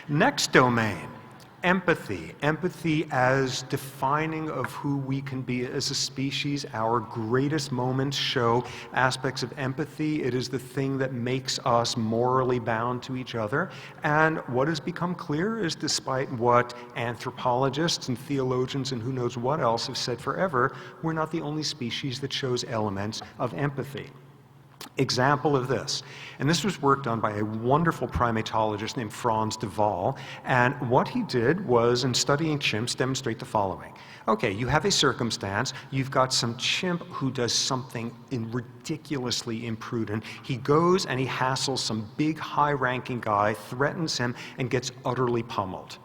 Next domain, empathy. Empathy as defining of who we can be as a species. Our greatest moments show aspects of empathy. It is the thing that makes us morally bound to each other. And what has become clear is, despite what anthropologists and theologians and who knows what else have said forever, we're not the only species that shows elements of empathy. Example of this, and this was work done by a wonderful primatologist named Franz de Waal, and what he did was, in studying chimps, demonstrate the following. Okay, you have a circumstance, you've got some chimp who does something ridiculously imprudent. He goes and he hassles some big high-ranking guy, threatens him, and gets utterly pummeled.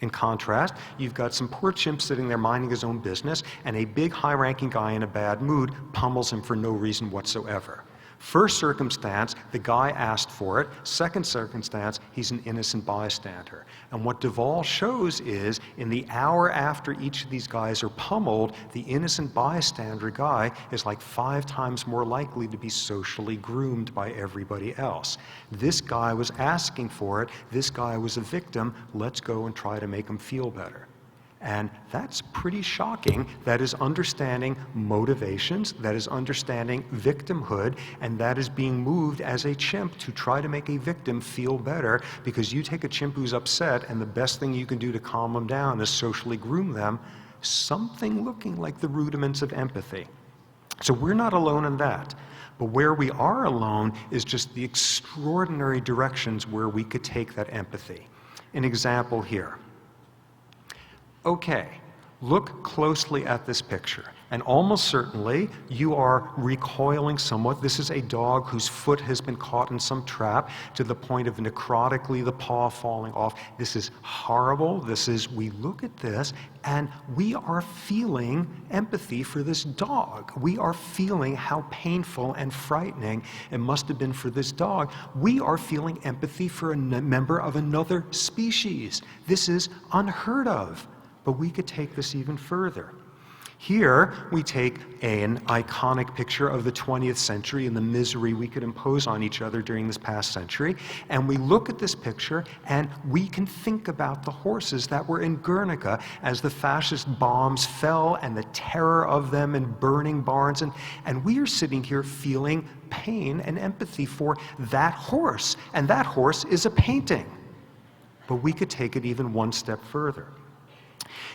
In contrast, you've got some poor chimp sitting there minding his own business, and a big high-ranking guy in a bad mood pummels him for no reason whatsoever. First circumstance, the guy asked for it. Second circumstance, he's an innocent bystander. And what de Waal shows is, in the hour after each of these guys are pummeled, the innocent bystander guy is like 5 times more likely to be socially groomed by everybody else. This guy was asking for it. This guy was a victim. Let's go and try to make him feel better. And that's pretty shocking. That is understanding motivations, that is understanding victimhood, and that is being moved as a chimp to try to make a victim feel better, because you take a chimp who's upset and the best thing you can do to calm them down is socially groom them, something looking like the rudiments of empathy. So we're not alone in that. But where we are alone is just the extraordinary directions where we could take that empathy. An example here. Okay, look closely at this picture, and almost certainly you are recoiling somewhat. This is a dog whose foot has been caught in some trap to the point of necrotically the paw falling off. This is horrible. We look at this and we are feeling empathy for this dog. We are feeling how painful and frightening it must have been for this dog. We are feeling empathy for a member of another species. This is unheard of. But we could take this even further. Here we take an iconic picture of the 20th century and the misery we could impose on each other during this past century, and we look at this picture and we can think about the horses that were in Guernica as the fascist bombs fell and the terror of them and burning barns, and we are sitting here feeling pain and empathy for that horse, and that horse is a painting. But we could take it even one step further.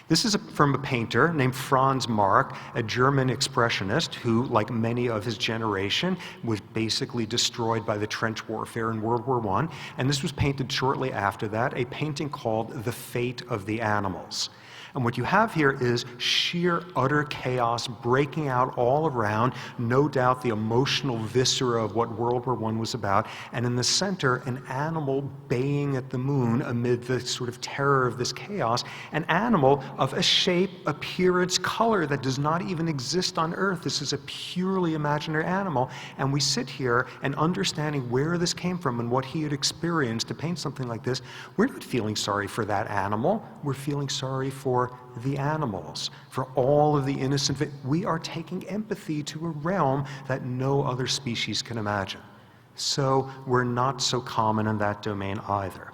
This is from a painter named Franz Marc, a German expressionist who, like many of his generation, was basically destroyed by the trench warfare in World War I. And this was painted shortly after that, a painting called The Fate of the Animals. And what you have here is sheer, utter chaos breaking out all around, no doubt the emotional viscera of what World War I was about, and in the center, an animal baying at the moon amid the sort of terror of this chaos, an animal of a shape, appearance, color that does not even exist on Earth. This is a purely imaginary animal, and we sit here and understanding where this came from and what he had experienced to paint something like this, we're not feeling sorry for that animal, we're feeling sorry for the animals, for all of the innocent. We are taking empathy to a realm that no other species can imagine. So we're not so common in that domain either.